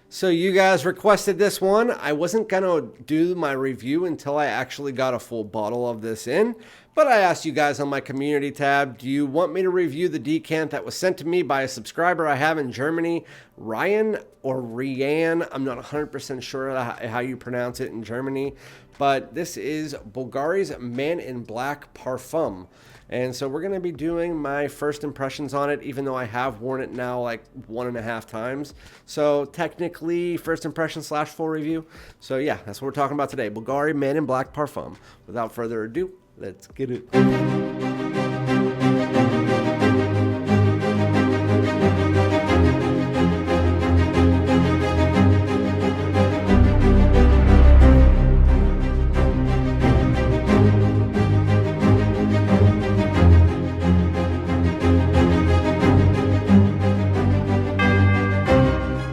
So you guys requested this one. I wasn't going to do my review until I actually got a full bottle of this in, but I asked you guys on my community tab, do you want me to review the decant that was sent to me by a subscriber I have in Germany, Ryan or Rian? I'm not 100% sure how you pronounce it in Germany, but this is Bvlgari's Man in Black Parfum. And so we're going to be doing my first impressions on it, even though I have worn it now like 1.5 times. So technically first impression / full review. So yeah, that's what we're talking about today. Bvlgari Man in Black Parfum. Without further ado, let's get it.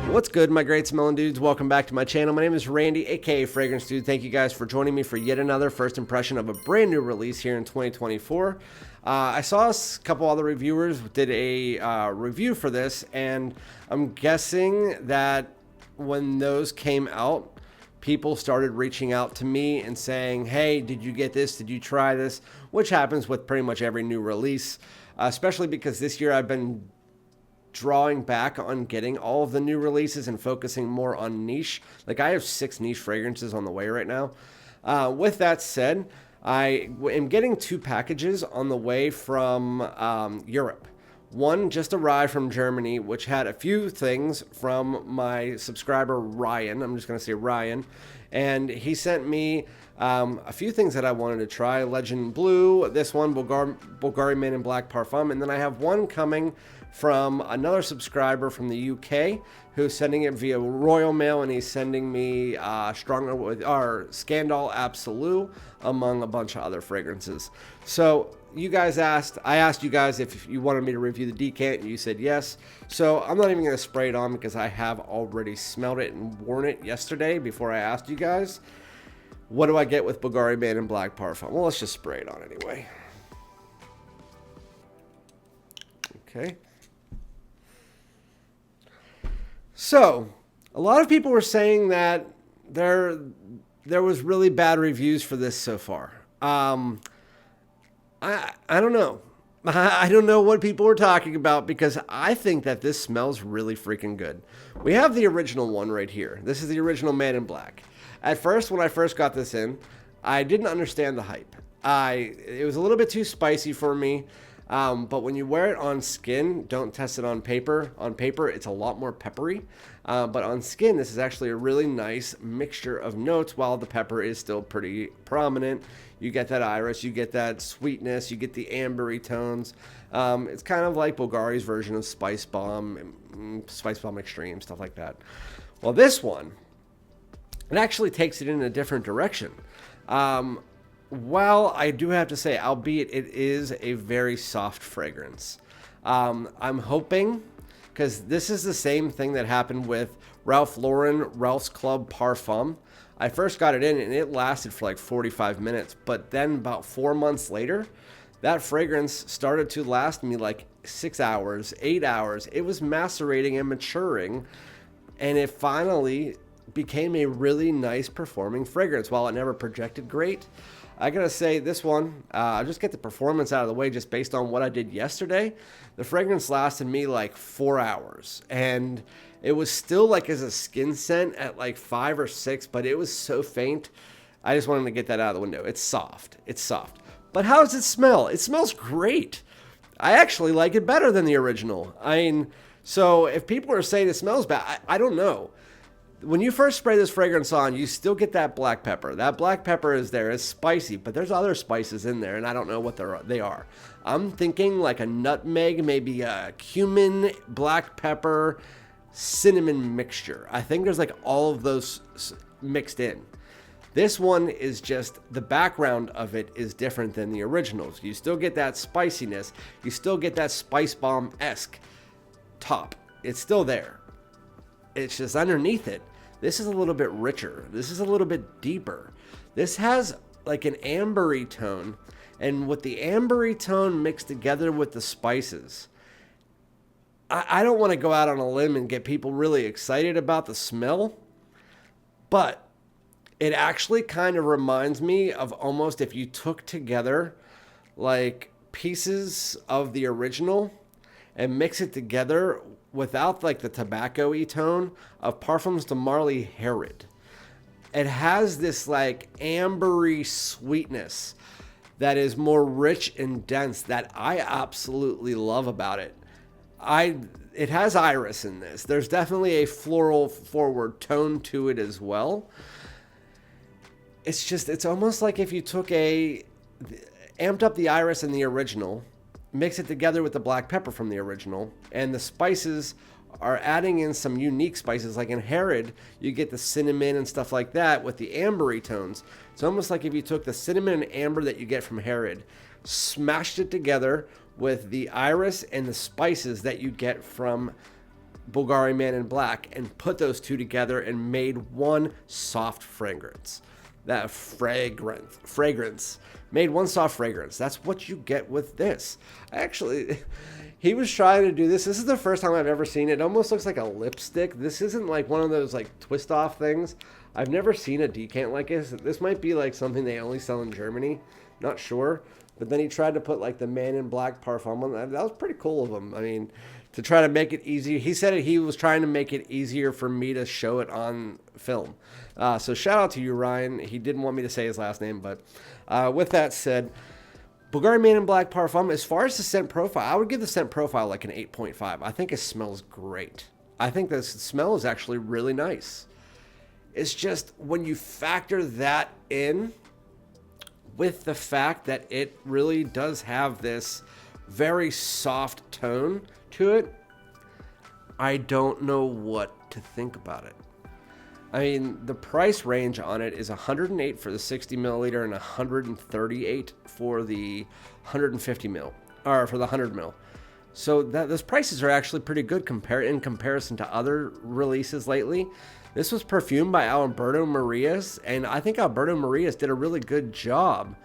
What's good, my great smelling dudes? Welcome back to my channel. My name is Randy, aka FragranceDoud. Thank you guys for joining me for yet another first impression of a brand new release here in 2024. I saw a couple other reviewers did a review for this, and I'm guessing that when those came out, people started reaching out to me and saying, hey, did you get this? Did you try this? Which happens with pretty much every new release, especially because this year I've been drawing back on getting all of the new releases and focusing more on niche. Like I have 6 niche fragrances on the way right now. With that said, I am getting 2 packages on the way from Europe. One just arrived from Germany, which had a few things from my subscriber Ryan. I'm just going to say Ryan. And he sent me a few things that I wanted to try. Legend Blue, this one, Bvlgari Man in Black Parfum. And then I have one coming from another subscriber from the UK who's sending it via Royal Mail, and he's sending me Stronger with our Scandal Absolute, among a bunch of other fragrances. So you guys I asked you guys if you wanted me to review the decant, and you said yes. So I'm not even going to spray it on because I have already smelled it and worn it yesterday before I asked you guys. What do I get with Bvlgari Man in Black Parfum? Well, let's just spray it on anyway. Okay. So, a lot of people were saying that there was really bad reviews for this so far. I don't know. I don't know what people were talking about because I think that this smells really freaking good. We have the original one right here. This is the original Man in Black. At first, when I first got this in, I didn't understand the hype. It was a little bit too spicy for me. But when you wear it on skin, don't test it on paper. On paper, it's a lot more peppery. But on skin, this is actually a really nice mixture of notes while the pepper is still pretty prominent. You get that iris, you get that sweetness, you get the ambery tones. It's kind of like Bvlgari's version of Spice Bomb Extreme, stuff like that. Well, this one, it actually takes it in a different direction. Well, I do have to say, albeit it is a very soft fragrance. I'm hoping, because this is the same thing that happened with Ralph Lauren Ralph's Club Parfum. I first got it in and it lasted for like 45 minutes, but then about 4 months later, that fragrance started to last me like 6 hours, 8 hours. It was macerating and maturing, and it finally became a really nice performing fragrance. While it never projected great, I gotta say this one, I'll just get the performance out of the way just based on what I did yesterday. The fragrance lasted me like 4 hours, and it was still like as a skin scent at like 5 or 6, but it was so faint. I just wanted to get that out of the window. It's soft. It's soft. But how does it smell? It smells great. I actually like it better than the original. I mean, so if people are saying it smells bad, I don't know. When you first spray this fragrance on, you still get that black pepper. That black pepper is there. It's spicy, but there's other spices in there, and I don't know what they are. I'm thinking like a nutmeg, maybe a cumin, black pepper, cinnamon mixture. I think there's like all of those mixed in. This one is just, the background of it is different than the originals. You still get that spiciness. You still get that Spice Bomb-esque top. It's still there. It's just underneath it. This is a little bit richer. This is a little bit deeper. This has like an ambery tone, and with the ambery tone mixed together with the spices, I don't want to go out on a limb and get people really excited about the smell, but it actually kind of reminds me of almost if you took together like pieces of the original and mix it together without like the tobacco-y tone of Parfums de Marly Herod. It has this like ambery sweetness that is more rich and dense that I absolutely love about it. It has iris in this. There's definitely a floral forward tone to it as well. It's almost like if you took amped up the iris in the original, mix it together with the black pepper from the original, and the spices are adding in some unique spices. Like in Herod, you get the cinnamon and stuff like that with the ambery tones. It's almost like if you took the cinnamon and amber that you get from Herod, smashed it together with the iris and the spices that you get from Bvlgari Man in Black, and put those two together and made one soft fragrance. That fragrance made one soft fragrance. That's what you get with this. Actually, he was trying to do this. This is the first time I've ever seen it. It almost looks like a lipstick. This isn't like one of those like twist off things. I've never seen a decant like this. This might be like something they only sell in Germany. Not sure. But then he tried to put like the Man in Black Parfum on. That was pretty cool of him. I mean, to try to make it easier. He said he was trying to make it easier for me to show it on film. So shout out to you, Ryan. He didn't want me to say his last name, but with that said, Bvlgari Man in Black Parfum, as far as the scent profile, I would give the scent profile like an 8.5. I think it smells great. I think the smell is actually really nice. It's just when you factor that in with the fact that it really does have this very soft tone to it, I don't know what to think about it. I mean, the price range on it is $108 for the 60 milliliter and $138 for the 150 mil, or for the 100 mil. So those prices are actually pretty good in comparison to other releases lately. This was perfumed by Alberto Marias, and I think Alberto Marias did a really good job.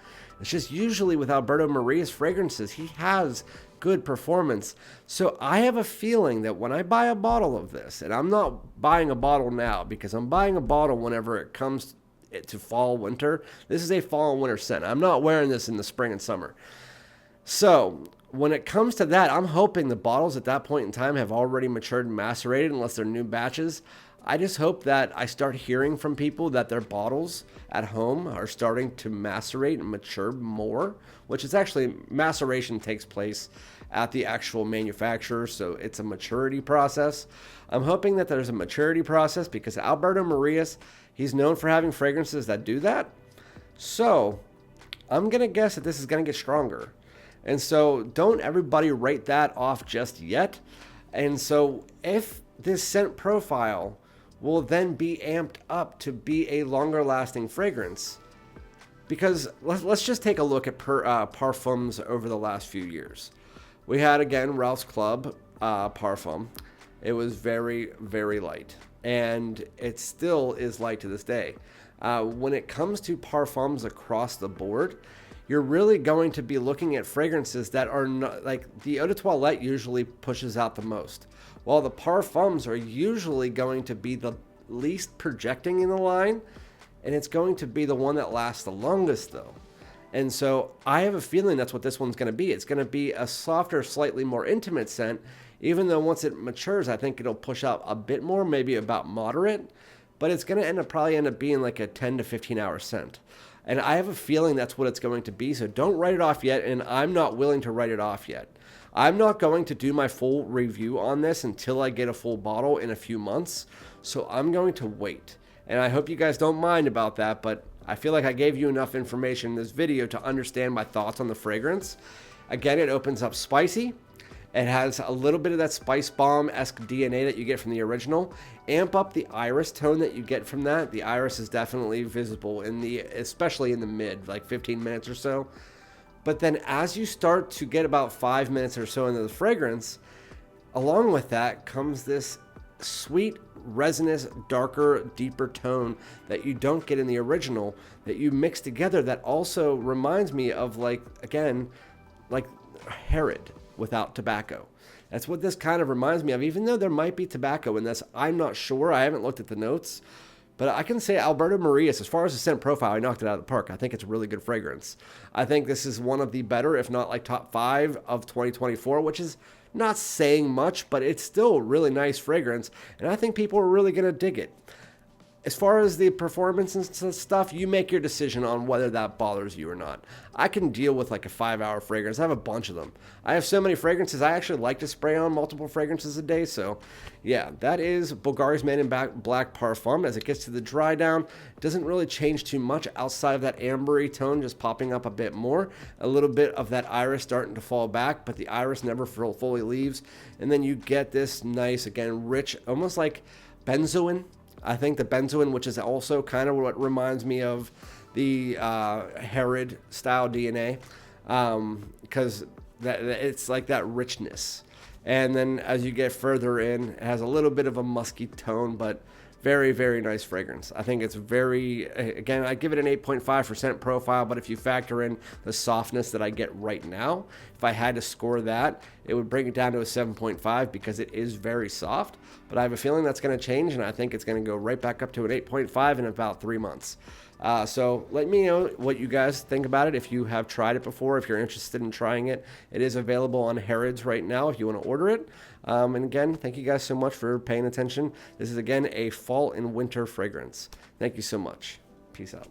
It's just usually with Alberto Marias fragrances, he has good performance. So I have a feeling that when I buy a bottle of this, and I'm not buying a bottle now because I'm buying a bottle whenever it comes to fall, winter. This is a fall and winter scent. I'm not wearing this in the spring and summer. So when it comes to that, I'm hoping the bottles at that point in time have already matured and macerated, unless they're new batches. I just hope that I start hearing from people that their bottles at home are starting to macerate and mature more, which is actually, maceration takes place at the actual manufacturer, so it's a maturity process. I'm hoping that there's a maturity process because Alberto Marias, he's known for having fragrances that do that. So I'm going to guess that this is going to get stronger. And so don't everybody write that off just yet. And so if this scent profile will then be amped up to be a longer lasting fragrance, because let's just take a look at parfums over the last few years. We had, again, Ralph's Club Parfum. It was very, very light, and it still is light to this day. When it comes to parfums across the board, you're really going to be looking at fragrances that are not, like the Eau de Toilette usually pushes out the most, while the parfums are usually going to be the least projecting in the line, and it's going to be the one that lasts the longest though. And so I have a feeling that's what this one's going to be. It's going to be a softer, slightly more intimate scent, even though once it matures, I think it'll push out a bit more, maybe about moderate, but it's going to probably end up being like a 10 to 15 hour scent. And I have a feeling that's what it's going to be. So don't write it off yet. And I'm not willing to write it off yet. I'm not going to do my full review on this until I get a full bottle in a few months. So I'm going to wait. And I hope you guys don't mind about that, but I feel like I gave you enough information in this video to understand my thoughts on the fragrance. Again, it opens up spicy. It has a little bit of that spice bomb-esque DNA that you get from the original. Amp up the iris tone that you get from that. The iris is definitely visible especially in the mid, like 15 minutes or so. But then as you start to get about 5 minutes or so into the fragrance, along with that comes this sweet, resinous, darker, deeper tone that you don't get in the original, that you mix together, that also reminds me of, like, again, like Herod without tobacco. That's what this kind of reminds me of, even though there might be tobacco in this. I'm not sure. I haven't looked at the notes. But I can say Alberto Marias, as far as the scent profile, I knocked it out of the park. I think it's a really good fragrance. I think this is one of the better, if not like top 5 of 2024, which is not saying much, but it's still a really nice fragrance. And I think people are really going to dig it. As far as the performance and stuff, you make your decision on whether that bothers you or not. I can deal with like a 5-hour fragrance. I have a bunch of them. I have so many fragrances. I actually like to spray on multiple fragrances a day. So yeah, that is Bvlgari's Man in Black Parfum. As it gets to the dry down, it doesn't really change too much outside of that ambery tone just popping up a bit more. A little bit of that iris starting to fall back, but the iris never fully leaves. And then you get this nice, again, rich, almost like benzoin. I think the benzoin, which is also kind of what reminds me of the Herod style DNA, because it's like that richness. And then as you get further in, it has a little bit of a musky tone, but very, very nice fragrance. I think it's very, again, I give it an 8.5% profile, but if you factor in the softness that I get right now, if I had to score that, it would bring it down to a 7.5 because it is very soft. But I have a feeling that's going to change, and I think it's going to go right back up to an 8.5 in about 3 months. So let me know what you guys think about it. If you have tried it before, if you're interested in trying it, it is available on Harrods right now if you want to order it. And again, thank you guys so much for paying attention. This is, again, a fall and winter fragrance. Thank you so much. Peace out.